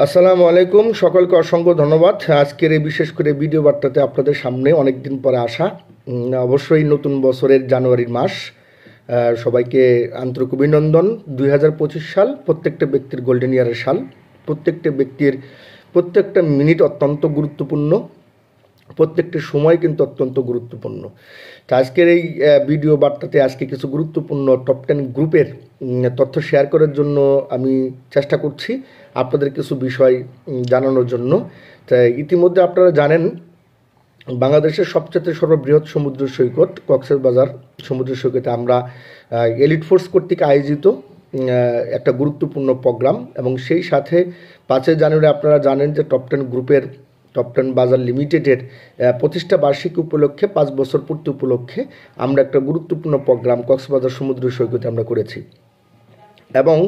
আসসালামু আলাইকুম, সকলকে অসংখ্য ধন্যবাদ। আজকের এই বিশেষ করে ভিডিও বার্তাতে আপনাদের সামনে অনেক দিন পরে আসা। অবশ্যই নতুন বছরের জানুয়ারির মাস। সবাইকে আন্তরিক অভিনন্দন। 2025 সাল প্রত্যেকটা ব্যক্তির গোল্ডেন ইয়ারের সাল। প্রত্যেকটা ব্যক্তির প্রত্যেকটা মিনিট অত্যন্ত গুরুত্বপূর্ণ, প্রত্যেকটা সময় কিন্তু অত্যন্ত গুরুত্বপূর্ণ। তো আজকের এই ভিডিও বার্তাতে আজকে কিছু গুরুত্বপূর্ণ টপ 10 গ্রুপের তথ্য শেয়ার করার জন্য আমি চেষ্টা করছি আপনাদের কিছু বিষয় জানানোর জন্য। তাই ইতিমধ্যে আপনারা জানেন বাংলাদেশের সবচেয়ে সর্ববৃহৎ সমুদ্র সৈকত কক্সবাজার সমুদ্র সৈকতে আমরা এলিট ফোর্স কর্তৃক আয়োজিত একটা গুরুত্বপূর্ণ প্রোগ্রাম, এবং সেই সাথে 5 জানুয়ারি আপনারা জানেন যে টপ 10 গ্রুপের টপ 10 বাজার লিমিটেডের প্রতিষ্ঠা বার্ষিকী উপলক্ষে 5 বছর পূর্তি উপলক্ষে আমরা একটা গুরুত্বপূর্ণ প্রোগ্রাম কক্সবাজার সমুদ্র সৈকতে আমরা করেছি। এবং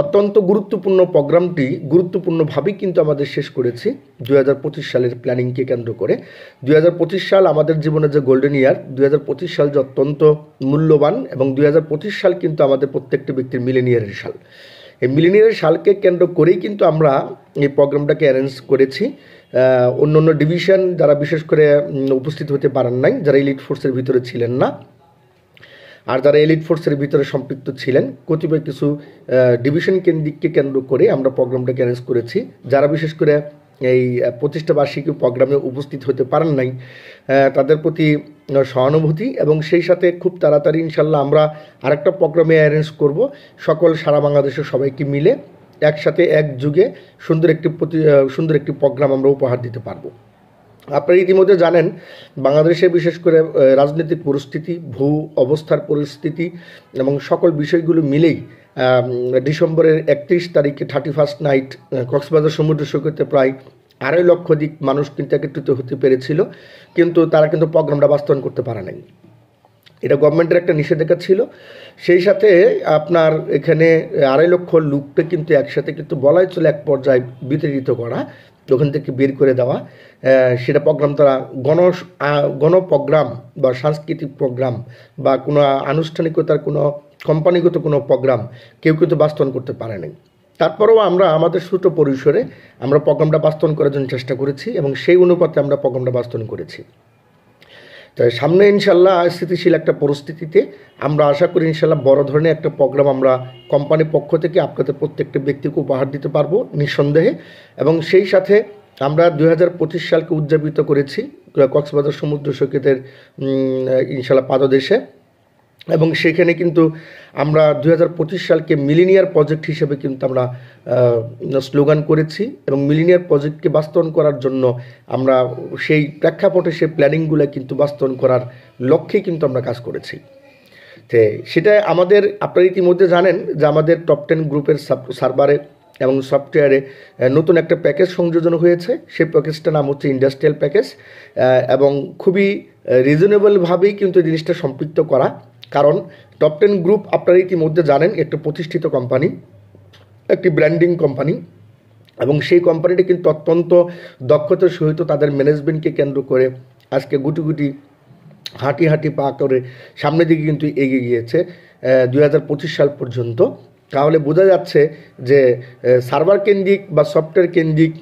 অত্যন্ত গুরুত্বপূর্ণ প্রোগ্রামটি গুরুত্বপূর্ণভাবেই কিন্তু আমাদের শেষ করেছি 2025 সালের প্ল্যানিংকে কেন্দ্র করে। 2025 সাল আমাদের জীবনে যে গোল্ডেন ইয়ার, 2025 সাল যে অত্যন্ত মূল্যবান, এবং 2025 সাল কিন্তু আমাদের প্রত্যেকটি ব্যক্তির মিলেনিয়ারের সাল। এই মিলেনিয়ারের সালকে কেন্দ্র করেই কিন্তু আমরা এই প্রোগ্রামটাকে অ্যারেঞ্জ করেছি। অন্য অন্য ডিভিশন যারা বিশেষ করে উপস্থিত হতে পারেন নাই, যারা এলিট ফোর্সের ভিতরে ছিলেন না, আর যারা এলিট ফোর্সের ভিতরে সম্পৃক্ত ছিলেন, কতিপয় কিছু ডিভিশন কেন্দ্রিককে কেন্দ্র করে আমরা প্রোগ্রামটাকে অ্যারেঞ্জ করেছি। যারা বিশেষ করে এই প্রতিষ্ঠা বার্ষিকী প্রোগ্রামে উপস্থিত হতে পারেন নাই, তাদের প্রতি সহানুভূতি, এবং সেই সাথে খুব তাড়াতাড়ি ইনশাল্লাহ আমরা আরেকটা প্রোগ্রামে অ্যারেঞ্জ করব। সকল সারা বাংলাদেশের সবাইকে মিলে একসাথে একযুগে সুন্দর একটি প্রোগ্রাম আমরা উপহার দিতে পারবো। আপনারা ইতিমধ্যে জানেন বাংলাদেশে বিশেষ করে রাজনৈতিক পরিস্থিতি, ভূ অবস্থার পরিস্থিতি এবং সকল বিষয়গুলো মিলেই ডিসেম্বরের 31 তারিখে 31st নাইট কক্সবাজার সমুদ্র সৈকতে প্রায় 2.5 লক্ষ মানুষ কিন্তু একত্রিত হতে পেরেছিল, কিন্তু তারা কিন্তু প্রোগ্রামটা বাস্তবায়ন করতে পারে নাই। এটা গভর্নমেন্টের একটা নিষেধাজ্ঞা ছিল। সেই সাথে আপনার এখানে 2.5 লক্ষ লোককে কিন্তু একসাথে কিন্তু বলাই চলে এক পর্যায়ে বিতাড়িত করা, ওখান থেকে বের করে দেওয়া। সেটা প্রোগ্রাম তারা গণ প্রোগ্রাম বা সাংস্কৃতিক প্রোগ্রাম বা কোনো আনুষ্ঠানিকতার কোনো কোম্পানিগত কোনো প্রোগ্রাম কেউ কিন্তু বাস্তবায়ন করতে পারে নাই। তারপরেও আমরা আমাদের ছোট পরিসরে আমরা প্রোগ্রামটা বাস্তবায়ন করার জন্য চেষ্টা করেছি, এবং সেই অনুপাতে আমরা প্রোগ্রামটা বাস্তবায়ন করেছি। তাই সামনে ইনশাল্লাহ স্থিতিশীল একটা পরিস্থিতিতে আমরা আশা করি ইনশাল্লাহ বড় ধরনের একটা প্রোগ্রাম আমরা কোম্পানির পক্ষ থেকে আপনাদের প্রত্যেকটা ব্যক্তিকে উপহার দিতে পারবো নিঃসন্দেহে। এবং সেই সাথে আমরা 2025 সালকে উদযাপিত করেছি কক্সবাজার সমুদ্র সৈকতের ইনশাল্লাহ পাদদেশে, এবং সেখানে কিন্তু আমরা 2025 সালকে মিলেনিয়ার প্রজেক্ট হিসেবে কিন্তু আমরা স্লোগান করেছি, এবং মিলেনিয়ার প্রজেক্টকে বাস্তবায়ন করার জন্য আমরা সেই প্রেক্ষাপটে সেই প্ল্যানিংগুলো কিন্তু বাস্তবায়ন করার লক্ষ্যেই কিন্তু আমরা কাজ করেছি। তো সেটা আমাদের আপনারা ইতিমধ্যে জানেন যে আমাদের টপ 10 গ্রুপের সার্ভারে এবং সফটওয়্যারে নতুন একটা প্যাকেজ সংযোজন হয়েছে। সেই প্যাকেজটার নাম হচ্ছে ইন্ডাস্ট্রিয়াল প্যাকেজ, এবং খুবই রিজনেবলভাবেই কিন্তু এই জিনিসটা সম্পৃক্ত করা। কারণ টপ 10 গ্রুপ আপনারা ইতিমধ্যে জানেন একটা প্রতিষ্ঠিত কোম্পানি, একটি ব্র্যান্ডিং কোম্পানি, এবং সেই কোম্পানিটা কিন্তু অত্যন্ত দক্ষতার সহিত তাদের ম্যানেজমেন্টকে কেন্দ্র করে আজকে গুটি গুটি হাঁটি পা করে সামনের দিকে কিন্তু এগিয়ে গিয়েছে 2025 সাল পর্যন্ত। তাহলে বোঝা যাচ্ছে যে সার্ভার কেন্দ্রিক বা সফটওয়্যার কেন্দ্রিক,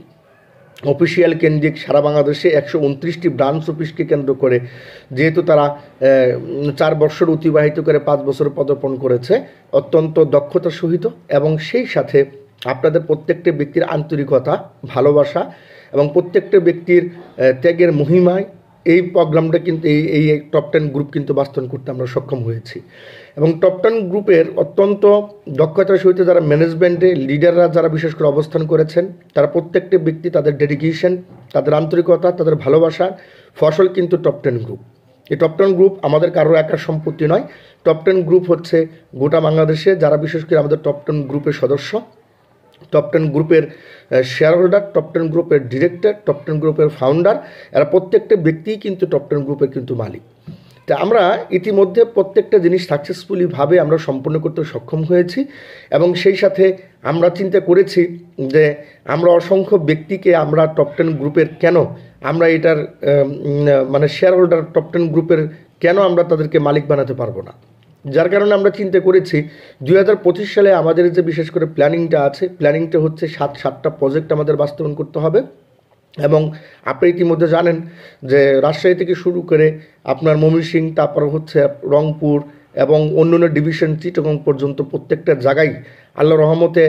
অফিসিয়াল কেন্দ্রিক সারা বাংলাদেশে 129টি ব্রাঞ্চ অফিসকে কেন্দ্র করে, যেহেতু তারা 4 বছর অতিবাহিত করে 5 বছর পদার্পণ করেছে অত্যন্ত দক্ষতার সহিত, এবং সেই সাথে আপনাদের প্রত্যেকটা ব্যক্তির আন্তরিকতা, ভালোবাসা এবং প্রত্যেকটা ব্যক্তির ত্যাগের মহিমায় এই প্রোগ্রামটা কিন্তু এই টপ 10 গ্রুপ কিন্তু বাস্তবায়ন করতে আমরা সক্ষম হয়েছি। এবং টপ 10 গ্রুপের অত্যন্ত দক্ষতার সহিত যারা ম্যানেজমেন্টে লিডাররা যারা বিশেষ করে অবস্থান করেছেন, তারা প্রত্যেকটা ব্যক্তি তাদের ডেডিকেশন, তাদের আন্তরিকতা, তাদের ভালোবাসার ফসল কিন্তু টপ 10 গ্রুপ। এই টপ 10 গ্রুপ আমাদের কারোর একার সম্পত্তি নয়। টপ 10 গ্রুপ হচ্ছে গোটা বাংলাদেশে যারা বিশেষ করে আমাদের টপ 10 গ্রুপের সদস্য, টপ 10 গ্রুপের শেয়ার হোল্ডার, টপ 10 গ্রুপের ডিরেক্টর, টপ 10 গ্রুপের ফাউন্ডার, এরা প্রত্যেকটা ব্যক্তিই কিন্তু টপ 10 গ্রুপের কিন্তু মালিক। তা আমরা ইতিমধ্যে প্রত্যেকটা জিনিস সাকসেসফুলিভাবে আমরা সম্পন্ন করতে সক্ষম হয়েছি, এবং সেই সাথে আমরা চিন্তা করেছি যে আমরা অসংখ্য ব্যক্তিকে আমরা টপ 10 গ্রুপের কেন আমরা এটার মানে শেয়ার হোল্ডার টপ 10 গ্রুপের কেন আমরা তাদেরকে মালিক বানাতে পারবো না। যার কারণে আমরা চিন্তা করেছি 2025 সালে আমাদের যে বিশেষ করে প্ল্যানিংটা আছে, প্ল্যানিংটা হচ্ছে সাতটা প্রজেক্ট আমাদের বাস্তবায়ন করতে হবে। এবং আপনি ইতিমধ্যে জানেন যে রাজশাহী থেকে শুরু করে আপনার ময়মনসিংহ, তারপর হচ্ছে রংপুর এবং অন্যান্য ডিভিশন চিটাগং পর্যন্ত প্রত্যেকটা জায়গায় আল্লাহ রহমতে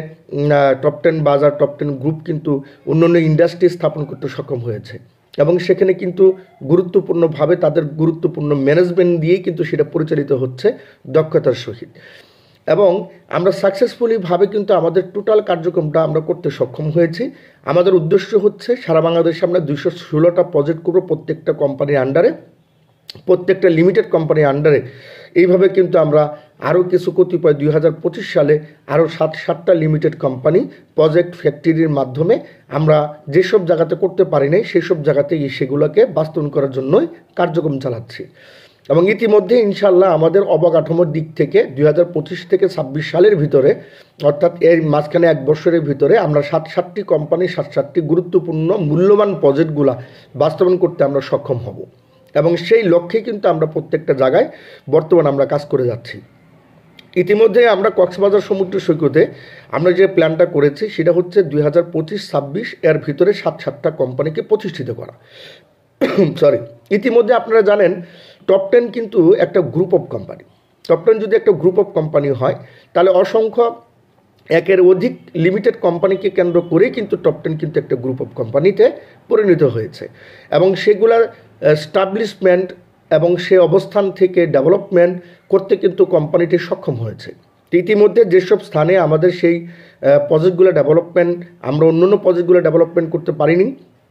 টপ 10 বাজার, টপ 10 গ্রুপ কিন্তু অন্যান্য ইন্ডাস্ট্রি স্থাপন করতে সক্ষম হয়েছে। এবং সেখানে কিন্তু গুরুত্বপূর্ণভাবে তাদের গুরুত্বপূর্ণ ম্যানেজমেন্ট দিয়েই কিন্তু সেটা পরিচালিত হচ্ছে দক্ষতার সহিত। এবং আমরা সাকসেসফুলিভাবে কিন্তু আমাদের টোটাল কার্যক্রমটা আমরা করতে সক্ষম হয়েছি। আমাদের উদ্দেশ্য হচ্ছে সারা বাংলাদেশে আমরা 216টা প্রজেক্ট করব প্রত্যেকটা কোম্পানির আন্ডারে, প্রত্যেকটা লিমিটেড কোম্পানির আন্ডারে। এইভাবে কিন্তু আমরা আরও কিছু কতিপয় 2025 সালে আরও 7টা লিমিটেড কোম্পানি প্রজেক্ট ফ্যাক্টরির মাধ্যমে আমরা যেসব জায়গাতে করতে পারি নাই সেসব জায়গাতে সেগুলোকে বাস্তবায়ন করার জন্যই কার্যক্রম চালাচ্ছি। এবং ইতিমধ্যে ইনশাল্লাহ আমাদের অবকাঠামোর দিক থেকে 2025 থেকে 26 সালের ভিতরে, অর্থাৎ এর মাঝখানে 1 বছরের ভিতরে আমরা 7টি কোম্পানি 7টি গুরুত্বপূর্ণ মূল্যবান প্রজেক্টগুলা বাস্তবায়ন করতে আমরা সক্ষম হব। এবং সেই লক্ষ্যে কিন্তু আমরা প্রত্যেকটা জায়গায় বর্তমানে আমরা কাজ করে যাচ্ছি। ইতিমধ্যে আমরা কক্সবাজার সমুদ্র সৈকতে আমরা যে প্ল্যানটা করেছি সেটা হচ্ছে 2025-26 এর ভিতরে 7টা কোম্পানিকে প্রতিষ্ঠিত করা। সরি, ইতিমধ্যে আপনারা জানেন টপ 10 কিন্তু একটা গ্রুপ অফ কোম্পানি। টপ 10 যদি একটা গ্রুপ অফ কোম্পানি হয় তাহলে অসংখ্য একের অধিক লিমিটেড কোম্পানিকে কেন্দ্র করেই কিন্তু টপ 10 কিন্তু একটা গ্রুপ অফ কোম্পানিতে পরিণত হয়েছে। এবং সেগুলার স্টাবলিশমেন্ট এবং সে অবস্থান থেকে ডেভেলপমেন্ট করতে কিন্তু কোম্পানিটি সক্ষম হয়েছে। ইতিমধ্যে যেসব স্থানে আমাদের সেই প্রজেক্টগুলো ডেভেলপমেন্ট, আমরা অন্যান্য প্রজেক্টগুলো ডেভেলপমেন্ট করতে পারিনি,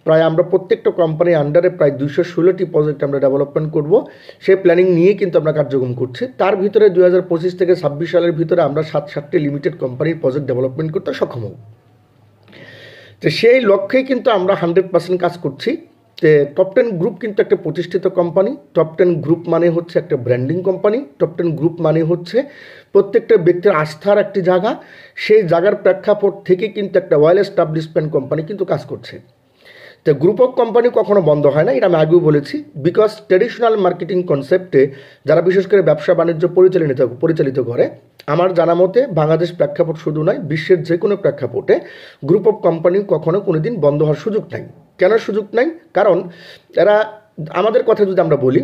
প্রায় আমরা প্রত্যেকটা কোম্পানির আন্ডারে প্রায় 216টি প্রজেক্ট আমরা ডেভেলপমেন্ট করব, সেই প্ল্যানিং নিয়ে কিন্তু আমরা কার্যক্রম করছি। তার ভিতরে 2025 থেকে 26 সালের ভিতরে আমরা 7টি লিমিটেড কোম্পানির প্রজেক্ট ডেভেলপমেন্ট করতে সক্ষম হব। তো সেই লক্ষ্যেই কিন্তু আমরা 100% কাজ করছি। যে টপ 10 গ্রুপ কিন্তু একটা প্রতিষ্ঠিত কোম্পানি। টপ 10 গ্রুপ মানে হচ্ছে একটা ব্র্যান্ডিং কোম্পানি। টপ 10 গ্রুপ মানে হচ্ছে প্রত্যেকটা ব্যক্তির আস্থার একটি জায়গা। সেই জায়গার প্রেক্ষাপট থেকে কিন্তু একটা ওয়েল এস্টাবলিশমেন্ট কোম্পানি কিন্তু কাজ করছে। তো গ্রুপ অফ কোম্পানি কখনো বন্ধ হয় না, এটা আমি আগেও বলেছি। বিকজ ট্রেডিশনাল মার্কেটিং কনসেপ্টে যারা বিশেষ করে ব্যবসা বাণিজ্য পরিচালিত করে, আমার জানা মতে বাংলাদেশ প্রেক্ষাপট শুধু নয়, বিশ্বের যে কোনো প্রেক্ষাপটে গ্রুপ অফ কোম্পানি কখনো কোনো দিন বন্ধ হওয়ার সুযোগ নাই। কেন সুযোগ নাই? কারণ এরা, আমাদের কথা যদি আমরা বলি,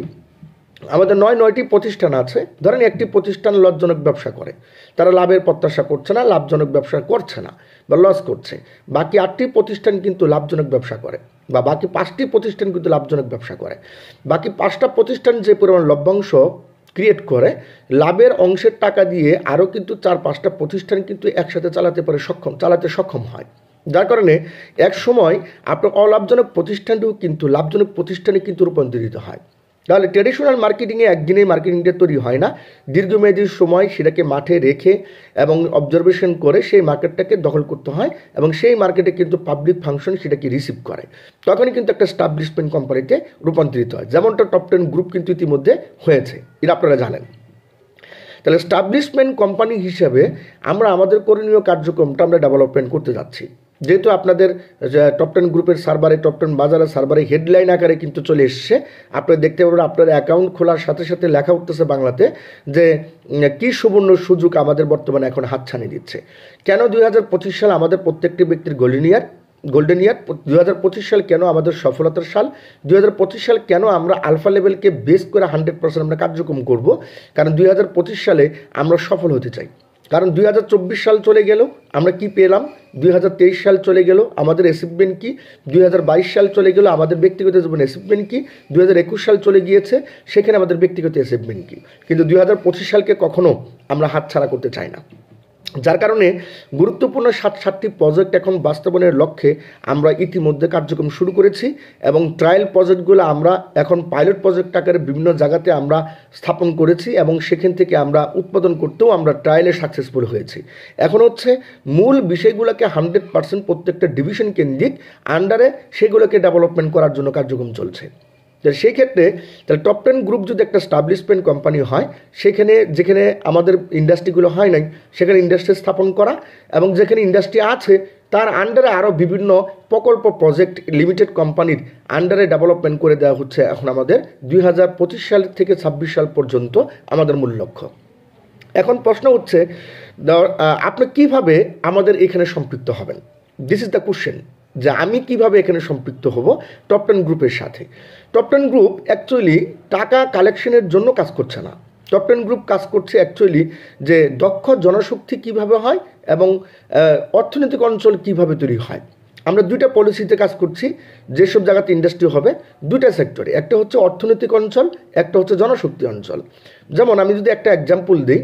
আমাদের 9টি প্রতিষ্ঠান আছে। ধরেন একটি প্রতিষ্ঠান লজ্জনক ব্যবসা করে, তারা লাভের প্রত্যাশা করছে না, লাভজনক ব্যবসা করছে না বা লস করছে। বাকি 8টি প্রতিষ্ঠান কিন্তু লাভজনক ব্যবসা করে, বা বাকি 5টি প্রতিষ্ঠান কিন্তু লাভজনক ব্যবসা করে। বাকি 5টা প্রতিষ্ঠান যে পরিমাণ লভ্যাংশ ক্রিয়েট করে, লাভের অংশের টাকা দিয়ে আরও কিন্তু 4-5টা প্রতিষ্ঠান কিন্তু একসাথে চালাতে সক্ষম হয়। যার কারণে এক সময় আপনার অলাভজনক প্রতিষ্ঠানটিও কিন্তু লাভজনক প্রতিষ্ঠানে কিন্তু রূপান্তরিত হয়। তাহলে ট্র্যাডিশনাল মার্কেটিংয়ে একদিনে মার্কেটিংটা তৈরি হয় না, দীর্ঘমেয়াদী সময় সেটাকে মাঠে রেখে এবং অবজারভেশন করে সেই মার্কেটটাকে দখল করতে হয়, এবং সেই মার্কেটে কিন্তু পাবলিক ফাংশন সেটাকে রিসিভ করে, তখনই কিন্তু একটা স্টাবলিশমেন্ট কোম্পানিতে রূপান্তরিত হয়। যেমনটা টপ 10 গ্রুপ কিন্তু ইতিমধ্যে হয়েছে, এটা আপনারা জানেন। তাহলে স্টাবলিশমেন্ট কোম্পানি হিসেবে আমরা আমাদের করণীয় কার্যক্রমটা আমরা ডেভেলপমেন্ট করতে যাচ্ছি। যেহেতু আপনাদের টপ 10 গ্রুপের সার্ভারে, টপ 10 বাজারের সার্ভারে হেডলাইন আকারে কিন্তু চলে এসছে, আপনারা দেখতে পাবেন আপনার অ্যাকাউন্ট খোলার সাথে সাথে লেখা উঠতেছে বাংলাতে যে কী সুবর্ণ সুযোগ আমাদের বর্তমানে এখন হাতছানি দিচ্ছে। কেন 2025 সাল আমাদের প্রত্যেকটি ব্যক্তির গোল্ডেন ইয়ার? 2025 সাল কেন আমাদের সফলতার সাল? 2025 সাল কেন আমরা আলফা লেভেলকে বেস করে 100% আমরা কার্যক্রম করব? কারণ 2025 সালে আমরা সফল হতে চাই। কারণ 2024 সাল চলে গেল, আমরা কি পেলাম? 2023 সাল চলে গেল, আমাদের অ্যাচিভমেন্ট কি? 2022 সাল চলে গেল, আমাদের ব্যক্তিগত জীবনে অ্যাচিভমেন্ট কি? 2021 সাল চলে গিয়েছে, সেখানে আমাদের ব্যক্তিগত অ্যাচিভমেন্ট কি? কিন্তু 2025 সালকে কখনো আমরা হাতছাড়া করতে চাই না। যার কারণে গুরুত্বপূর্ণ 7টি প্রজেক্ট এখন বাস্তবায়নের লক্ষ্যে আমরা ইতিমধ্যে কার্যক্রম শুরু করেছি, এবং ট্রায়াল প্রজেক্টগুলো আমরা এখন পাইলট প্রজেক্ট আকারে বিভিন্ন জায়গাতে আমরা স্থাপন করেছি, এবং সেখান থেকে আমরা উৎপাদন করতেও আমরা ট্রায়ালে সাকসেসফুল হয়েছি। এখন হচ্ছে মূল বিষয়গুলোকে 100% প্রত্যেকটা ডিভিশন কেন্দ্রিক আন্ডারে সেগুলোকে ডেভেলপমেন্ট করার জন্য কার্যক্রম চলছে। সেই ক্ষেত্রে তাহলে টপ 10 গ্রুপ যদি একটা স্টাবলিশমেন্ট কোম্পানি হয়, সেখানে যেখানে আমাদের ইন্ডাস্ট্রিগুলো হয় নাই সেখানে ইন্ডাস্ট্রি স্থাপন করা, এবং যেখানে ইন্ডাস্ট্রি আছে তার আন্ডারে আরও বিভিন্ন প্রকল্প প্রজেক্ট লিমিটেড কোম্পানির আন্ডারে ডেভেলপমেন্ট করে দেওয়া হচ্ছে এখন আমাদের 2025 সাল থেকে 26 সাল পর্যন্ত আমাদের মূল লক্ষ্য। এখন প্রশ্ন হচ্ছে আপনি কিভাবে আমাদের এখানে সম্পৃক্ত হবেন? দিস ইজ দ্য কোশ্চেন, যে আমি কিভাবে এখানে সম্পৃক্ত হব টপ 10 গ্রুপের সাথে। টপ 10 গ্রুপ অ্যাকচুয়ালি টাকা কালেকশনের জন্য কাজ করছে না। টপ 10 গ্রুপ কাজ করছে অ্যাকচুয়ালি যে দক্ষ জনশক্তি কিভাবে হয় এবং অর্থনৈতিক অঞ্চল কিভাবে তৈরি হয়। আমরা দুইটা পলিসিতে কাজ করছি, যেসব জায়গাতে ইন্ডাস্ট্রি হবে দুইটা সেক্টরে, একটা হচ্ছে অর্থনৈতিক অঞ্চল, একটা হচ্ছে জনশক্তি অঞ্চল। যেমন আমি যদি একটা এক্সাম্পল দিই,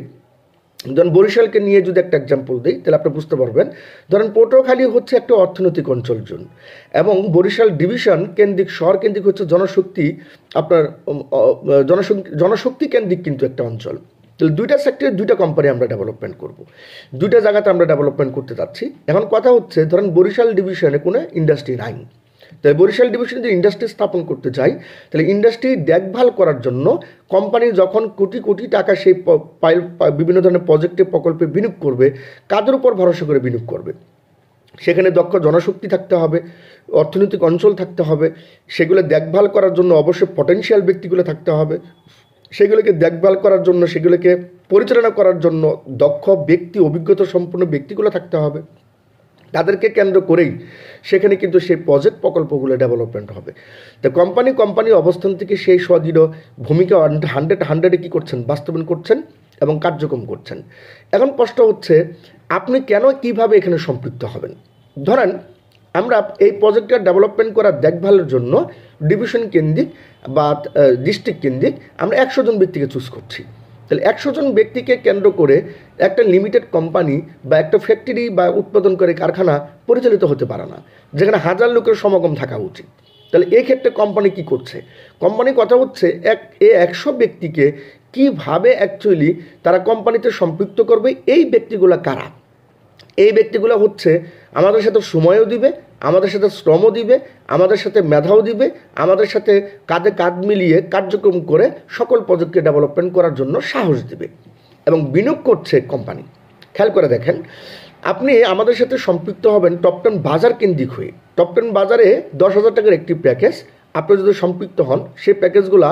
ধরেন বরিশালকে নিয়ে যদি একটা এক্সাম্পল দিই তাহলে আপনি বুঝতে পারবেন। ধরেন পটুয়াখালী হচ্ছে একটা অর্থনৈতিক অঞ্চল জোন এবং বরিশাল ডিভিশন কেন্দ্রিক শহর কেন্দ্রিক হচ্ছে জনশক্তি, আপনার জনশক্তি কেন্দ্রিক কিন্তু একটা অঞ্চল। তাহলে দুইটা সেক্টরে দুইটা কোম্পানি আমরা ডেভেলপমেন্ট করব, দুইটা জায়গাতে আমরা ডেভেলপমেন্ট করতে যাচ্ছি। এখন কথা হচ্ছে ধরেন বরিশাল ডিভিশনে কোনো ইন্ডাস্ট্রি নাই, তাই বরিশাল ডিভিশনে যদি ইন্ডাস্ট্রি স্থাপন করতে চাই তাহলে ইন্ডাস্ট্রি দেখভাল করার জন্য কোম্পানি যখন কোটি কোটি টাকা সেই বিভিন্ন ধরনের প্রজেক্টে প্রকল্পে বিনিয়োগ করবে, কাদের উপর ভরসা করে বিনিয়োগ করবে? সেখানে দক্ষ জনশক্তি থাকতে হবে, অর্থনৈতিক অঞ্চল থাকতে হবে, সেগুলো দেখভাল করার জন্য অবশ্যই পটেনশিয়াল ব্যক্তিগুলো থাকতে হবে, সেগুলোকে দেখভাল করার জন্য, সেগুলোকে পরিচালনা করার জন্য দক্ষ ব্যক্তি, অভিজ্ঞতা সম্পন্ন ব্যক্তিগুলো থাকতে হবে। তাদেরকে কেন্দ্র করেই সেখানে কিন্তু সেই প্রজেক্ট প্রকল্পগুলো ডেভেলপমেন্ট হবে। তো কোম্পানি অবস্থান থেকে সেই সদৃঢ় ভূমিকা 100 কী করছেন, বাস্তবায়ন করছেন এবং কার্যক্রম করছেন। এখন প্রশ্ন হচ্ছে আপনি কেন কিভাবে এখানে সম্পৃক্ত হবেন? ধরেন আমরা এই প্রজেক্টটা ডেভেলপমেন্ট করার দেখভালের জন্য ডিভিশন কেন্দ্রিক বা ডিস্ট্রিক্ট কেন্দ্রিক আমরা 100 জন ব্যক্তিকে চুজ করছি। তাহলে 100 জন ব্যক্তিকে কেন্দ্র করে একটা লিমিটেড কোম্পানি বা একটা ফ্যাক্টরি বা উৎপাদনকারী কারখানা পরিচালিত হতে পারে না, যেখানে হাজার লোকের সমাগম থাকা উচিত। তাহলে এই ক্ষেত্রে কোম্পানি কি করছে? কোম্পানি কথা হচ্ছে 100 ব্যক্তিকে কিভাবে অ্যাকচুয়ালি তারা কোম্পানিতে সম্পৃক্ত করবে। এই ব্যক্তিগুলো কারা? এই ব্যক্তিগুলো হচ্ছে আমাদের সাথে সময়ও দিবে, আমাদের সাথে শ্রমও দিবে, আমাদের সাথে মেধাও দিবে, আমাদের সাথে কাঁধে কাঁধ মিলিয়ে কার্যক্রম করে সকল প্রজেক্টকে ডেভেলপমেন্ট করার জন্য সাহস দিবে এবং বিনিয়োগ করছে কোম্পানি। খেয়াল করে দেখেন, আপনি আমাদের সাথে সম্পৃক্ত হবেন টপ 10 বাজার কেন্দ্রিক হয়ে। টপ 10 বাজারে 10,000 টাকার একটি প্যাকেজ, আপনি যদি সম্পৃক্ত হন সেই প্যাকেজগুলা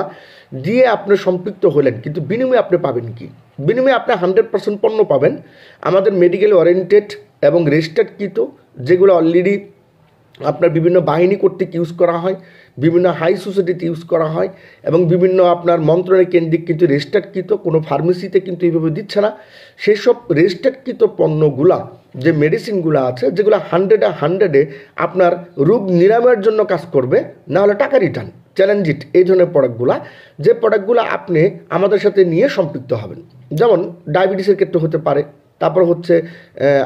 দিয়ে আপনি সম্পৃক্ত হলেন, কিন্তু বিনিময়ে আপনি পাবেন কি? বিনিময়ে আপনি 100% পণ্য পাবেন আমাদের মেডিকেল ওরিয়েন্টেড এবং রেজিস্টার্ডকৃত, যেগুলো অলরেডি আপনার বিভিন্ন বাহিনী কর্তৃক ইউজ করা হয়, বিভিন্ন হাই সোসাইটিতে ইউজ করা হয় এবং বিভিন্ন আপনার মন্ত্রণালয় কেন্দ্রিক কিন্তু রেজিস্টার্ডকৃত, কোনো ফার্মেসিতে কিন্তু এইভাবে দিচ্ছে না। সেই সব রেজিস্টার্ডকৃত পণ্যগুলা, যে মেডিসিনগুলো আছে, যেগুলো 100-এ আপনার রোগ নিরাময়ের জন্য কাজ করবে, না হলে টাকা রিটার্ন, চ্যালেঞ্জ ইট, এই ধরনের প্রোডাক্টগুলো, যে প্রোডাক্টগুলো আপনি আমাদের সাথে নিয়ে সম্পৃক্ত হবেন। যেমন ডায়াবেটিসের ক্ষেত্রে হতে পারে, তারপর হচ্ছে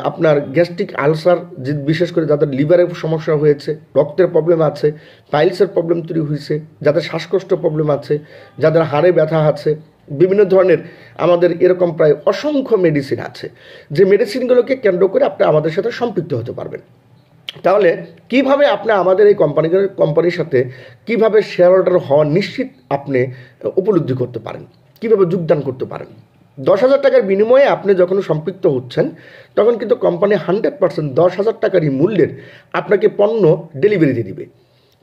আপনার গ্যাস্ট্রিক আলসার, যে বিশেষ করে যাদের লিভারের সমস্যা হয়েছে, রক্তের প্রবলেম আছে, পাইলসের প্রবলেম তৈরি হয়েছে, যাদের শ্বাসকষ্ট প্রবলেম আছে, যাদের হাড়ে ব্যথা আছে, বিভিন্ন ধরনের আমাদের এরকম প্রায় অসংখ্য মেডিসিন আছে, যে মেডিসিনগুলোকে কেন্দ্র করে আপনি আমাদের সাথে সম্পৃক্ত হতে পারবেন। তাহলে কিভাবে আপনি আমাদের এই কোম্পানির সাথে কিভাবে শেয়ার হোল্ডার হওয়া নিশ্চিত আপনি উপলব্ধি করতে পারেন, কিভাবে যোগদান করতে পারেন? 10,000 টাকার বিনিময়ে আপনি যখন সম্পৃক্ত হচ্ছেন তখন কিন্তু কোম্পানি 100% 10,000 টাকারই মূল্যের আপনাকে পণ্য ডেলিভারি দিয়ে দিবে।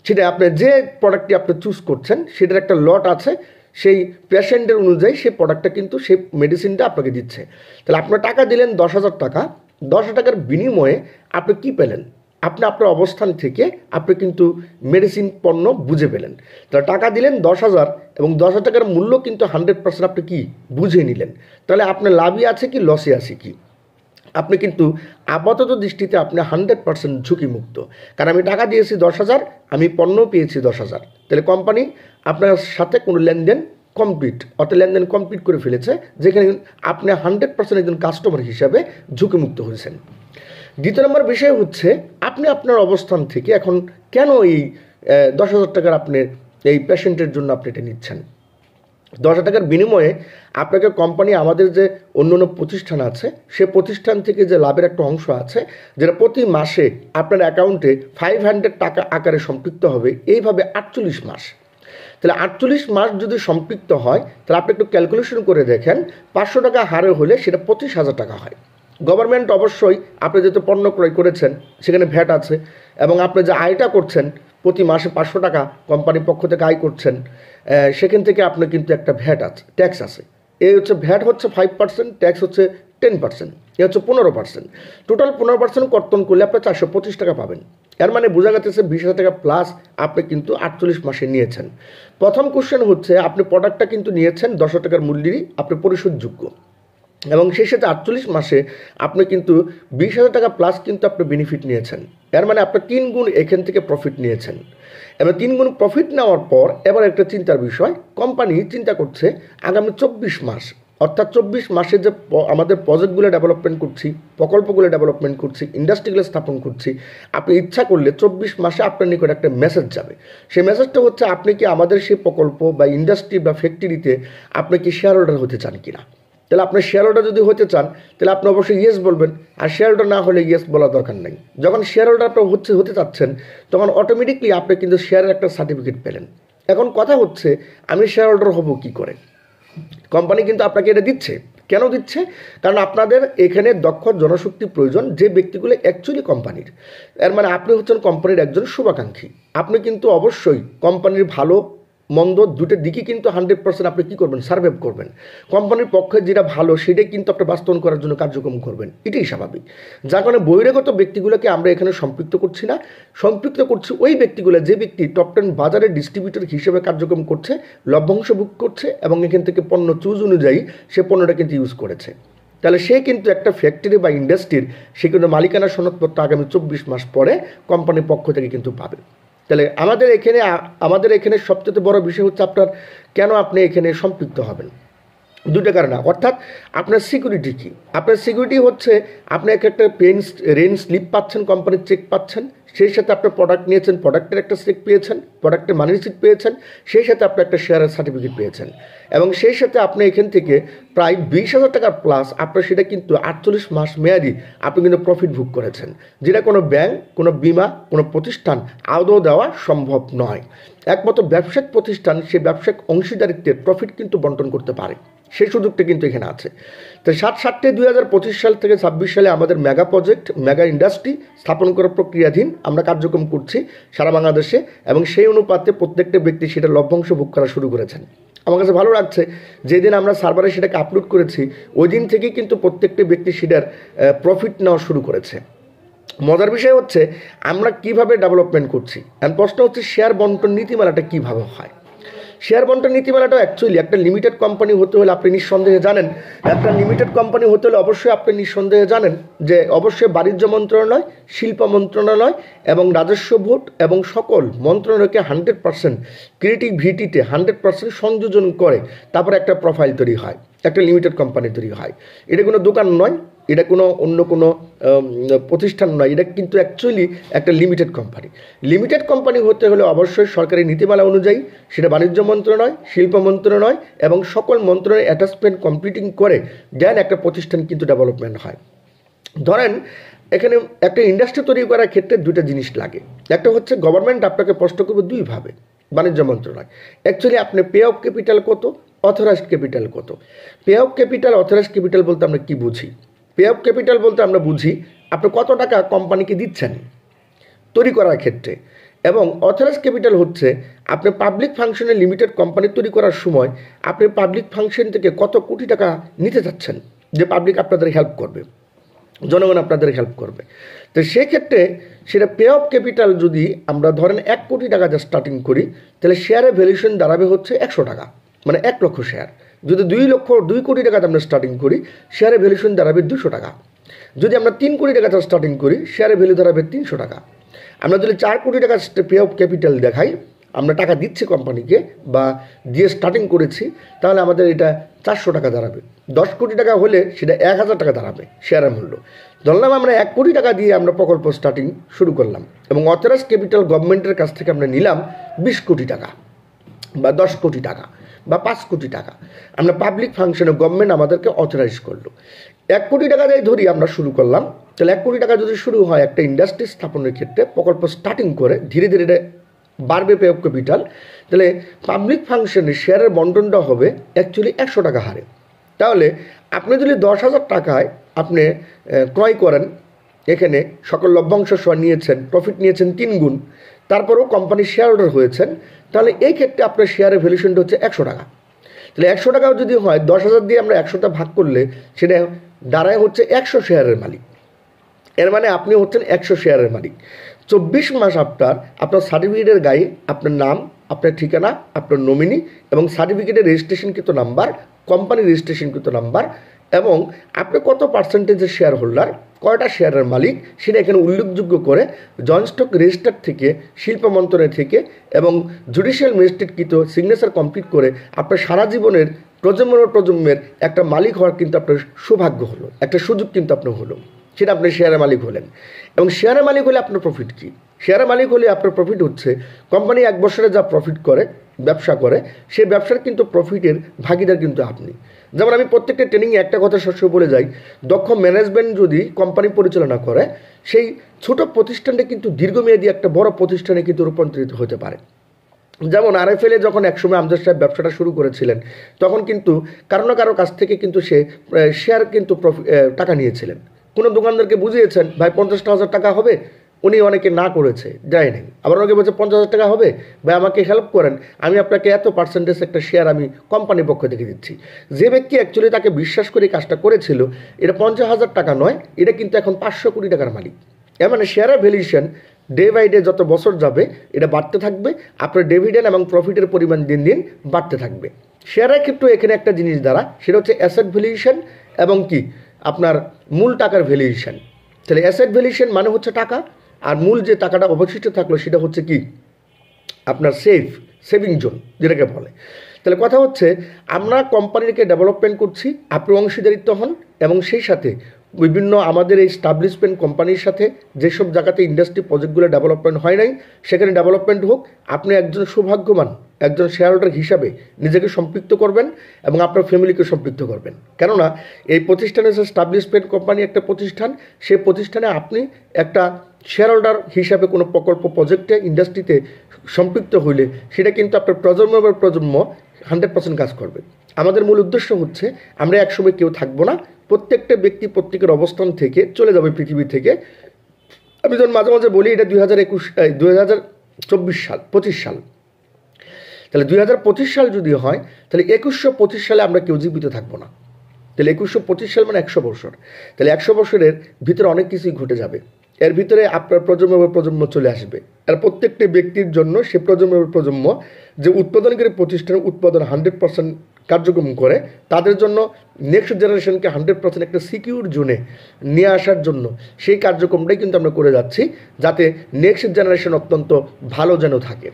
সেটা আপনি যে প্রোডাক্টটি আপনি চুজ করছেন সেটার একটা লট আছে, সেই পেশেন্টের অনুযায়ী সেই প্রোডাক্টটা কিন্তু সেই মেডিসিনটা আপনাকে দিচ্ছে। তাহলে আপনার টাকা দিলেন 10,000 টাকা, 10,000 টাকার বিনিময়ে আপনি কী পেলেন? আপনি আপনার অবস্থান থেকে আপনি কিন্তু মেডিসিন পণ্য বুঝে পেলেন। তাহলে টাকা দিলেন 10,000 এবং 10,000 টাকার মূল্য কিন্তু 100% আপনি কি বুঝে নিলেন। তাহলে আপনার লাভই আছে কি লসে আছে কি? আপনি কিন্তু আপাতত দৃষ্টিতে আপনি 100% ঝুঁকিমুক্ত, কারণ আমি টাকা দিয়েছি 10,000, আমি পণ্য পেয়েছি 10,000। তাহলে কোম্পানি আপনার সাথে কোনো লেনদেন কমপ্লিট, অর্থাৎ লেনদেন কমপ্লিট করে ফেলেছে, যেখানে আপনি 100% একজন কাস্টমার হিসাবে ঝুঁকিমুক্ত হয়েছেন। দ্বিতীয় নম্বর বিষয় হচ্ছে আপনি আপনার অবস্থান থেকে এখন কেন এই 10,000 টাকার আপনি এই পেশেন্টের জন্য আপনি এটা নিচ্ছেন। 10,000 টাকার বিনিময়ে আপনাকে কোম্পানি, আমাদের যে অন্য অন্য প্রতিষ্ঠান আছে সে প্রতিষ্ঠান থেকে যে লাভের একটা অংশ আছে, যেটা প্রতি মাসে আপনার অ্যাকাউন্টে 500 টাকা আকারে সম্পৃক্ত হবে, এইভাবে 48 মাস। তাহলে 48 মাস যদি সম্পৃক্ত হয় তাহলে আপনি একটু ক্যালকুলেশন করে দেখেন, 500 টাকা হারে হলে সেটা 25,000 টাকা হয়। গভর্নমেন্ট অবশ্যই আপনি যেহেতু পণ্য ক্রয় করেছেন সেখানে ভ্যাট আছে, এবং আপনি যে আয়টা করছেন প্রতি মাসে 500 টাকা কোম্পানির পক্ষ থেকে আয় করছেন, সেখান থেকে আপনার কিন্তু একটা ভ্যাট আছে, ট্যাক্স আছে। এই হচ্ছে ভ্যাট হচ্ছে 5%, ট্যাক্স হচ্ছে 10%, এ হচ্ছে 15%। টোটাল 15% কর্তন করলে আপনি 425 টাকা পাবেন। এর মানে বোঝা যাচ্ছে 20,000 টাকা প্লাস আপনি কিন্তু 48 মাসে নিয়েছেন। প্রথম কোশ্চেন হচ্ছে আপনি প্রোডাক্টটা কিন্তু নিয়েছেন 10,000 টাকার মূল্যেরই, আপনি পরিশোধযোগ্য, এবং সেই সাথে 48 মাসে আপনি কিন্তু 20,000 টাকা প্লাস কিন্তু আপনি বেনিফিট নিয়েছেন। এর মানে আপনি 3 গুণ এখান থেকে প্রফিট নিয়েছেন। এবার 3 গুণ প্রফিট নেওয়ার পর এবার একটা চিন্তার বিষয়, কোম্পানি চিন্তা করছে আগামী 24 মাস, অর্থাৎ 24 মাসে যে আমাদের প্রজেক্টগুলো ডেভেলপমেন্ট করছি, প্রকল্পগুলো ডেভেলপমেন্ট করছি, ইন্ডাস্ট্রিগুলো স্থাপন করছি, আপনি ইচ্ছা করলে 24 মাসে আপনার নিকট একটা মেসেজ যাবে। সেই মেসেজটা হচ্ছে আপনি কি আমাদের সেই প্রকল্প বা ইন্ডাস্ট্রি বা ফ্যাক্টরিতে আপনি কি শেয়ার হোল্ডার হতে চান কিনা। তাহলে আপনার শেয়ার হোল্ডার যদি হতে চান তাহলে আপনি অবশ্যই ইয়েস বলবেন, আর শেয়ার হোল্ডার না হলে ইয়েস বলার দরকার নেই। যখন শেয়ার হোল্ডার আপনি হতে চাচ্ছেন তখন অটোমেটিকলি আপনি কিন্তু শেয়ারের একটা সার্টিফিকেট পেলেন। এখন কথা হচ্ছে আমি শেয়ার হোল্ডার হব কী করে। কোম্পানি কিন্তু আপনাকে এটা দিচ্ছে। কেন দিচ্ছে? কারণ আপনাদের এখানে দক্ষ জনশক্তি প্রয়োজন, যে ব্যক্তিগুলো অ্যাকচুয়ালি কোম্পানির। এর মানে আপনি হচ্ছেন কোম্পানির একজন শুভাকাঙ্ক্ষী। আপনি কিন্তু অবশ্যই কোম্পানির ভালো মন্দ দুটো দিকই কিন্তু 100% আপনি কী করবেন, সার্ভাইভ করবেন। কোম্পানির পক্ষে যেটা ভালো সেটাই কিন্তু আপনি বাস্তবায়ন করার জন্য কার্যক্রম করবেন, এটাই স্বাভাবিক। যার কারণে বহিরাগত ব্যক্তিগুলোকে আমরা এখানে সম্পৃক্ত করছি না, সম্পৃক্ত করছি ওই ব্যক্তিগুলো যে ব্যক্তি টপ 10 বাজারের ডিস্ট্রিবিউটর হিসেবে কার্যক্রম করছে, লভ্যাংশ ভোগ করছে এবং এখান থেকে পণ্য চুজ অনুযায়ী সে পণ্যটা কিন্তু ইউজ করেছে। তাহলে সে কিন্তু একটা ফ্যাক্টরি বা ইন্ডাস্ট্রির সে কিন্তু মালিকানা সনদপত্র আগামী 24 মাস পরে কোম্পানির পক্ষ থেকে কিন্তু পাবে। তাহলে আমাদের এখানে সবচেয়ে বড় বিষয় হচ্ছে আপনার কেন আপনি এখানে সম্পৃক্ত হবেন, দুটো কারণে। অর্থাৎ আপনার সিকিউরিটি কী? আপনার সিকিউরিটি হচ্ছে আপনি একটা রেন্ট স্লিপ পাচ্ছেন, কোম্পানির চেক পাচ্ছেন, সেই সাথে আপনি প্রোডাক্ট নিয়েছেন, প্রোডাক্টের একটা চেক পেয়েছেন, প্রোডাক্টের মানি রিসিট পেয়েছেন, সেই সাথে আপনি একটা শেয়ারের সার্টিফিকেট পেয়েছেন, এবং সেই সাথে আপনি এখান থেকে প্রায় 20,000 টাকার প্লাস আপনার সেটা কিন্তু 48 মাস মেয়াদি আপনি কিন্তু প্রফিট ভোগ করেছেন, যেটা কোনো ব্যাংক, কোনো বিমা, কোনো প্রতিষ্ঠান আদৌ দেওয়া সম্ভব নয়। একমাত্র ব্যবসায়িক প্রতিষ্ঠান সে ব্যবসায়িক অংশীদারিত্বের প্রফিট কিন্তু বন্টন করতে পারে, সেই সুযোগটা কিন্তু এখানে আছে। তো 7/7 2025 সাল থেকে 26 সালে আমাদের মেগা প্রজেক্ট, মেগা ইন্ডাস্ট্রি স্থাপন করার প্রক্রিয়াধীন, আমরা কার্যক্রম করছি সারা বাংলাদেশে, এবং সেই অনুপাতে প্রত্যেকটা ব্যক্তি সেটা লভ্যাংশ ভোগ করা শুরু করেছেন। আমার কাছে ভালো লাগছে, যেদিন আমরা সার্ভারে সেটাকে আপলোড করেছি ওই দিন থেকেই কিন্তু প্রত্যেকটা ব্যক্তি সেটার প্রফিট নেওয়া শুরু করেছে। মজার বিষয় হচ্ছে আমরা কিভাবে ডেভেলপমেন্ট করছি, আর প্রশ্ন হচ্ছে শেয়ার বন্টন নীতিমালাটা কিভাবে হয়। শেয়ার বন্টন নীতিমালাটা অ্যাকচুয়ালি একটা লিমিটেড কোম্পানি হতে হলে আপনি নিঃসন্দেহে জানেন, একটা লিমিটেড কোম্পানি হতে হলে অবশ্যই আপনি নিঃসন্দেহে জানেন যে অবশ্যই বাণিজ্য মন্ত্রণালয়, শিল্প মন্ত্রণালয় এবং রাজস্ব বোর্ড এবং সকল মন্ত্রণালয়কে 100% ক্রিয়েটিভিটিতে 100% সংযোজন করে তারপরে একটা প্রোফাইল তৈরি হয়, একটা লিমিটেড কোম্পানি তৈরি হয়। এটা কোনো দোকান নয়, এটা কোনো অন্য কোনো প্রতিষ্ঠান নয়, এটা কিন্তু অ্যাকচুয়ালি একটা লিমিটেড কোম্পানি। লিমিটেড কোম্পানি হতে হলে অবশ্যই সরকারি নীতিমালা অনুযায়ী সেটা বাণিজ্য মন্ত্রণালয়, শিল্প মন্ত্রণালয় এবং সকল মন্ত্রণালয় অ্যাটাচমেন্ট কমপ্লিটিং করে দেন একটা প্রতিষ্ঠান কিন্তু ডেভেলপমেন্ট হয়। ধরেন এখানে একটা ইন্ডাস্ট্রি তৈরি করার ক্ষেত্রে দুইটা জিনিস লাগে। একটা হচ্ছে গভর্নমেন্ট আপনাকে প্রশ্ন করবে দুইভাবে, বাণিজ্য মন্ত্রণালয় অ্যাকচুয়ালি আপনি পে অফ ক্যাপিটাল কত, অথরাইজড ক্যাপিটাল কত। Pay off capital, authorised capital বলতে আমরা কী বুঝি? পে অফ ক্যাপিটাল বলতে আমরা বুঝি আপনি কত টাকা কোম্পানিকে দিচ্ছেন তৈরি করার ক্ষেত্রে, এবং অথরাইজড ক্যাপিটাল হচ্ছে আপনি পাবলিক ফাংশনে লিমিটেড কোম্পানি তৈরি করার সময় আপনি পাবলিক ফাংশন থেকে কত কোটি টাকা নিতে চাচ্ছেন যে পাবলিক আপনাদের হেল্প করবে, জনগণ আপনাদের হেল্প করবে। তো সেক্ষেত্রে সেটা পে অফ ক্যাপিটাল যদি আমরা ধরেন 1 কোটি টাকা যা স্টার্টিং করি, তাহলে শেয়ারের ভ্যালুয়েশন দাঁড়াবে হচ্ছে 100 টাকা, মানে 1 লক্ষ শেয়ার। যদি 2 কোটি টাকাতে আমরা স্টার্টিং করি, শেয়ারের ভ্যালুয়েশন দাঁড়াবে 200 টাকা। যদি আমরা 3 কোটি টাকা স্টার্টিং করি, শেয়ারের ভ্যালু দাঁড়াবে 300 টাকা। আমরা যদি 4 কোটি টাকা পে অফ ক্যাপিটাল দেখাই, আমরা টাকা দিচ্ছি কোম্পানিকে বা দিয়ে স্টার্টিং করেছি, তাহলে আমাদের এটা 400 টাকা দাঁড়াবে। 10 কোটি টাকা হলে সেটা 1000 টাকা দাঁড়াবে শেয়ারের মূল্য। ধরলাম আমরা 1 কোটি টাকা দিয়ে আমরা প্রকল্প স্টার্টিং শুরু করলাম, এবং অথরাইজড ক্যাপিটাল গভর্নমেন্টের কাছ থেকে আমরা নিলাম 20 কোটি টাকা বা 10 কোটি টাকা বা 5 কোটি টাকা। আমরা পাবলিক ফাংশনে গভর্নমেন্ট আমাদেরকে অথরাইজ করলো। 1 কোটি টাকা দিয়ে ধরি আমরা শুরু করলাম, তাহলে 1 কোটি টাকা যদি শুরু হয় একটা ইন্ডাস্ট্রি স্থাপনের ক্ষেত্রে, প্রকল্প স্টার্টিং করে ধীরে ধীরে এটা বাড়বে পে অফ ক্যাপিটাল, তাহলে পাবলিক ফাংশনে শেয়ারের বন্টনটা হবে অ্যাকচুয়ালি 100 টাকা হারে। তাহলে আপনি যদি 10,000 টাকায় আপনি ক্রয় করেন, এখানে সকল লভ্যাংশ সহ নিয়েছেন, প্রফিট নিয়েছেন 3 গুণ, তারপরেও কোম্পানির শেয়ার হোল্ডার হয়েছেন, তাহলে এই ক্ষেত্রে আপনার শেয়ারের ভ্যালুয়েশনটা হচ্ছে 100 টাকা। তাহলে 100 টাকাও যদি হয় 10,000 দিয়ে আমরা 100টা ভাগ করলে সেটা দাঁড়ায় হচ্ছে 100 শেয়ারের মালিক। এর মানে আপনি হচ্ছেন 100 শেয়ারের মালিক। 24 মাস আপনার সার্টিফিকেটের গায়ে আপনার নাম, আপনার ঠিকানা, আপনার নমিনি এবং সার্টিফিকেটের রেজিস্ট্রেশনকৃত নাম্বার, কোম্পানির রেজিস্ট্রেশনকৃত নাম্বার এবং আপনি কত পার্সেন্টেজের শেয়ার হোল্ডার, কয়টা শেয়ারের মালিক সেটা এখানে উল্লেখযোগ্য করে জয়েন্ট স্টক রেজিস্টার থেকে, শিল্প মন্ত্রণালয় থেকে এবং জুডিশিয়াল ম্যাজিস্ট্রেটকৃত সিগনেচার কমপ্লিট করে আপনার সারা জীবনের প্রজন্মের একটা মালিক হওয়ার কিন্তু আপনার সৌভাগ্য হলো, একটা সুযোগ কিন্তু আপনার হলো। সেটা আপনি শেয়ারের মালিক হলেন। এবং শেয়ারের মালিক হলে আপনার প্রফিট কী? শেয়ারের মালিক হলে আপনার প্রফিট হচ্ছে কোম্পানি 1 বছরে যা প্রফিট করে, ব্যবসা করে, সেই ব্যবসার কিন্তু প্রফিটের ভাগিদার কিন্তু আপনি। যেমন আমি প্রত্যেকটা ট্রেনিংয়ে একটা কথা সবসময় বলে যাই, দক্ষ ম্যানেজমেন্ট যদি কোম্পানি পরিচালনা করে, সেই ছোট প্রতিষ্ঠানটা কিন্তু দীর্ঘমেয়াদী একটা বড় প্রতিষ্ঠানে কিন্তু রূপান্তরিত হতে পারে। যেমন আরএফএলে যখন একসময় আমজাদ সাহেব ব্যবসাটা শুরু করেছিলেন, তখন কিন্তু কারো না কারো কাছ থেকে কিন্তু সে শেয়ার কিন্তু টাকা নিয়েছিলেন। কোনো দোকানদারকে বুঝিয়েছেন ভাই 50,000 টাকা হবে, উনি অনেকে না করেছে, যায় নাই। আবার অনেকে বলছে 50,000 টাকা হবে ভাই, আমাকে হেল্প করেন, আমি আপনাকে এত পার্সেন্টেজ একটা শেয়ার আমি কোম্পানির পক্ষ থেকে দিচ্ছি। যে ব্যক্তি অ্যাকচুয়ালি তাকে বিশ্বাস করে কাজটা করেছিল, এটা 50,000 টাকা নয়, এটা কিন্তু এখন 500 কোটি টাকার মালিক। এর মানে শেয়ারের ভ্যালুয়েশন ডে বাই ডে যত বছর যাবে এটা বাড়তে থাকবে, আপনার ডিভিডেন্ড এবং প্রফিটের পরিমাণ দিন দিন বাড়তে থাকবে। শেয়ারের ক্ষেত্রে এখানে একটা জিনিস দ্বারা, সেটা হচ্ছে অ্যাসেট ভ্যালুয়েশন এবং কি আপনার মূল টাকার ভ্যালুয়েশন। তাহলে অ্যাসেট ভ্যালুয়েশন মানে হচ্ছে টাকা, আর মূল যে টাকাটা অবশিষ্ট থাকলো সেটা হচ্ছে কি আপনার সেভিং জোন যেটাকে বলে। তাহলে কথা হচ্ছে আমরা কোম্পানিকে ডেভেলপমেন্ট করছি, আপনি অংশীদারিত্ব হন এবং সেই সাথে বিভিন্ন আমাদের এই স্টাবলিশমেন্ট কোম্পানির সাথে যেসব জায়গাতে ইন্ডাস্ট্রি প্রজেক্টগুলো ডেভেলপমেন্ট হয় নাই সেখানে ডেভেলপমেন্ট হোক। আপনি একজন সৌভাগ্যবান একজন শেয়ার হোল্ডার হিসাবে নিজেকে সম্পৃক্ত করবেন এবং আপনার ফ্যামিলিকে সম্পৃক্ত করবেন। কেননা এই প্রতিষ্ঠানে যে স্টাবলিশমেন্ট কোম্পানি একটা প্রতিষ্ঠান, সেই প্রতিষ্ঠানে আপনি একটা শেয়ার হোল্ডার হিসাবে কোনো প্রকল্প প্রজেক্টে ইন্ডাস্ট্রিতে সম্পৃক্ত হইলে সেটা কিন্তু আপনার প্রজন্ম 100% কাজ করবে। আমাদের মূল উদ্দেশ্য হচ্ছে আমরা একসময় কেউ থাকবো না, প্রত্যেকটা ব্যক্তি প্রত্যেকের অবস্থান থেকে চলে যাবে পৃথিবী থেকে। আমি যখন মাঝে মাঝে বলি এটা 2024 সাল 25 সাল, তাহলে 2025 সাল যদি হয় তাহলে 2125 সালে আমরা কেউ জীবিত থাকবো না। তাহলে 2125 সাল মানে 100 বছর। তাহলে 100 বছরের ভিতরে অনেক কিছুই ঘটে যাবে। এর ভিতরে আপনার প্রজন্ম চলে আসবে। আর প্রত্যেকটি ব্যক্তির জন্য সে প্রজন্ম যে উৎপাদনকারী প্রতিষ্ঠান উৎপাদন 100% কার্যক্রম করে, তাদের জন্য নেক্সট জেনারেশনকে 100% একটা সিকিউর জোনে নিয়ে আসার জন্য সেই কার্যক্রমটাই কিন্তু আমরা করে যাচ্ছি, যাতে নেক্সট জেনারেশন অত্যন্ত ভালো যেন থাকে।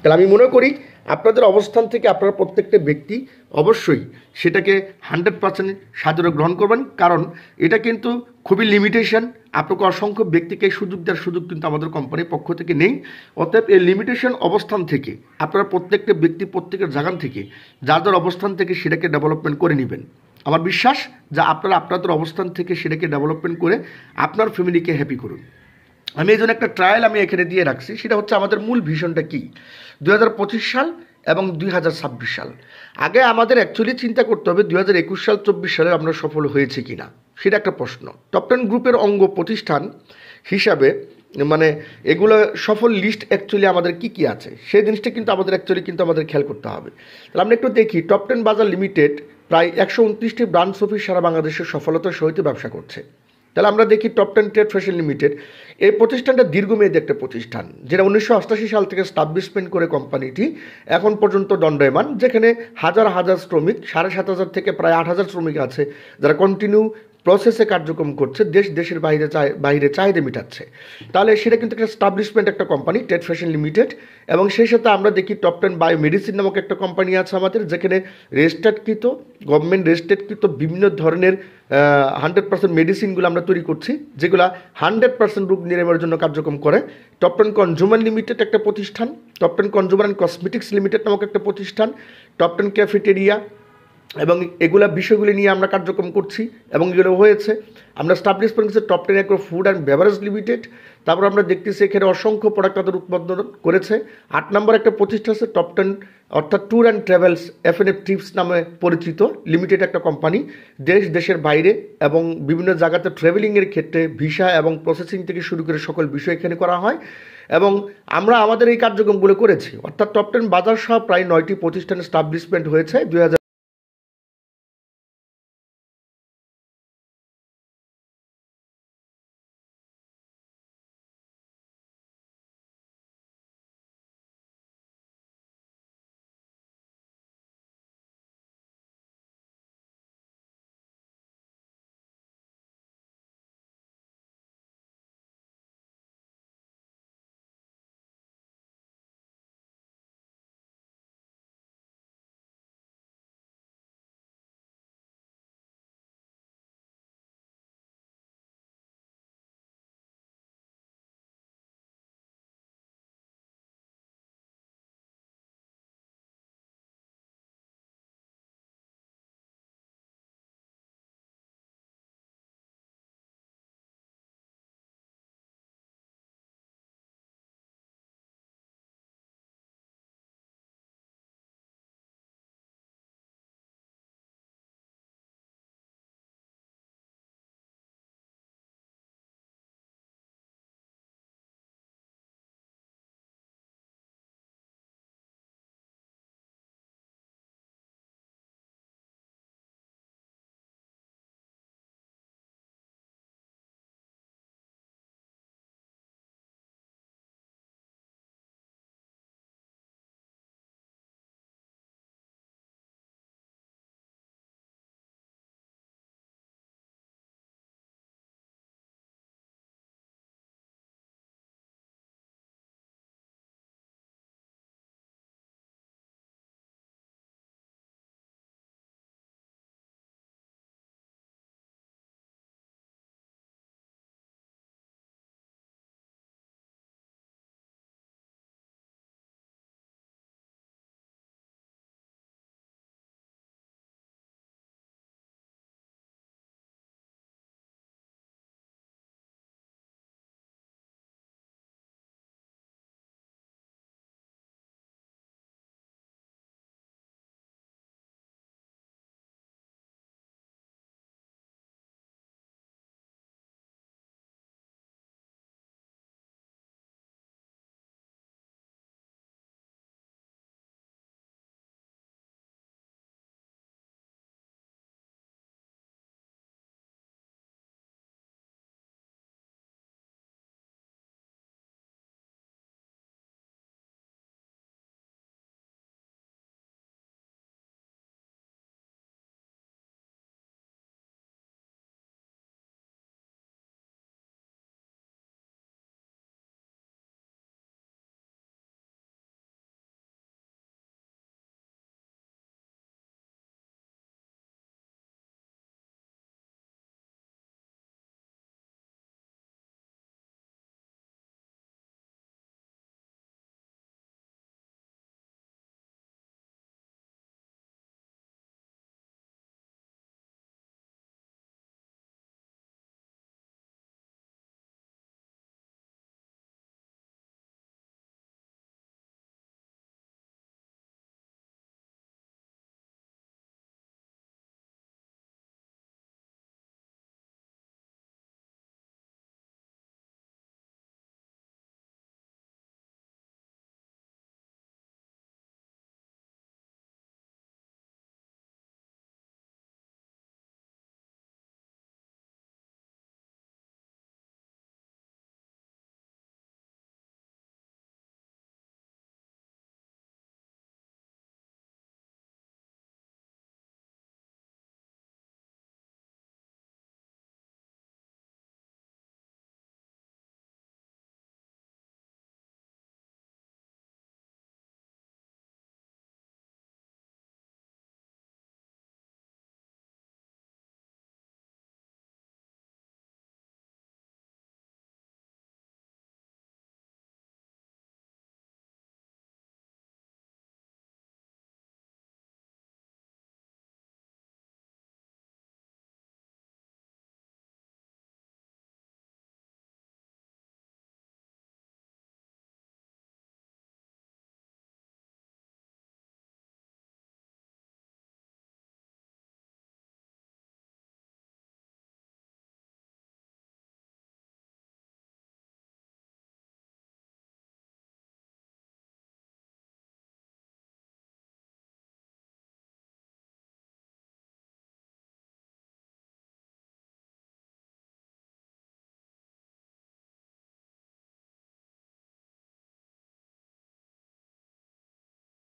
তাহলে আমি মনে করি আপনাদের অবস্থান থেকে আপনারা প্রত্যেকটা ব্যক্তি অবশ্যই সেটাকে 100% সাদরে গ্রহণ করবেন, কারণ এটা কিন্তু খুবই লিমিটেশন। আপনাকে অসংখ্য ব্যক্তিকে সুযোগ দেওয়ার সুযোগ কিন্তু আমাদের কোম্পানির পক্ষ থেকে নেই। অতএব এই লিমিটেশন অবস্থান থেকে আপনারা প্রত্যেকটা ব্যক্তি প্রত্যেকের জায়গা থেকে যাদের অবস্থান থেকে সেটাকে ডেভেলপমেন্ট করে নেবেন। আমার বিশ্বাস যে আপনারা আপনাদের অবস্থান থেকে সেটাকে ডেভেলপমেন্ট করে আপনার ফ্যামিলিকে হ্যাপি করুন। আমি এই জন্য একটা ট্রায়াল আমি এখানে দিয়ে রাখছি, সেটা হচ্ছে আমাদের মূল ভিশনটা কি 2025 সাল এবং 2026 সাল। আগে আমাদের অ্যাকচুয়ালি চিন্তা করতে হবে 2021 সাল 24 সালে আমরা সফল হয়েছে কিনা, সেটা একটা প্রশ্ন। টপ 10 গ্রুপের অঙ্গ প্রতিষ্ঠান হিসাবে মানে এগুলো সফল লিস্ট অ্যাকচুয়ালি আমাদের কি কি আছে সেই জিনিসটা কিন্তু আমাদের আমাদের খেয়াল করতে হবে। তাহলে আমরা একটু দেখি টপ 10 বাজার লিমিটেড প্রায় 129টি ব্রাঞ্চ অফিস সারা বাংলাদেশের সফলতার সহিত ব্যবসা করছে। তাহলে আমরা দেখি টপ 10 ট্রেড ফ্যাশন লিমিটেড। এই প্রতিষ্ঠানটা দীর্ঘমেয়াদী একটা প্রতিষ্ঠান, যেটা 1988 সাল থেকে স্টাবলিশমেন্ট করে কোম্পানিটি এখন পর্যন্ত দণ্ডায়মান, যেখানে হাজার হাজার শ্রমিক 7,500 থেকে প্রায় 8,000 শ্রমিক আছে যারা কন্টিনিউ প্রসেসে কার্যক্রম করছে, দেশের বাইরে চাহিদা মেটাচ্ছে। তাহলে সেটা কিন্তু একটা স্টাবলিশমেন্ট একটা কোম্পানি ট্রেড ফ্যাশন লিমিটেড। এবং সেই সাথে আমরা দেখি টপ 10 বায়োমেডিসিন নামক একটা কোম্পানি আছে আমাদের, যেখানে রেজিস্টার্ডকৃত গভর্নমেন্ট রেজিস্টার্ডকৃত বিভিন্ন ধরনের 100% মেডিসিনগুলো আমরা তৈরি করছি, যেগুলো 100% রোগ নিরাময়ের জন্য কার্যক্রম করে। টপ 10 কনজিউমার লিমিটেড একটা প্রতিষ্ঠান, top 10 consumer and cosmetics limited নামক একটা প্রতিষ্ঠান, টপ 10 ক্যাফেটেরিয়া এবং এগুলা বিষয়গুলি নিয়ে আমরা কার্যক্রম করছি এবং এগুলো হয়েছে। আমরা স্টাবলিশমেন্ট করছি top 10 agro food and beverage limited. তারপর আমরা দেখতেছি এখানে অসংখ্য প্রোডাক্ট তাদের উৎপাদন করেছে। 8 নম্বর একটা প্রতিষ্ঠান আছে টপ 10 অর্থাৎ tour and travels FNF TRIPS নামে পরিচিত লিমিটেড একটা কোম্পানি, দেশের বাইরে এবং বিভিন্ন জায়গাতে ট্রাভেলিংয়ের ক্ষেত্রে ভিসা এবং প্রসেসিং থেকে শুরু করে সকল বিষয় এখানে করা হয় এবং আমরা আমাদের এই কার্যক্রমগুলো করেছি। অর্থাৎ টপ 10 বাজার সহ প্রায় 9টি প্রতিষ্ঠান স্টাবলিশমেন্ট হয়েছে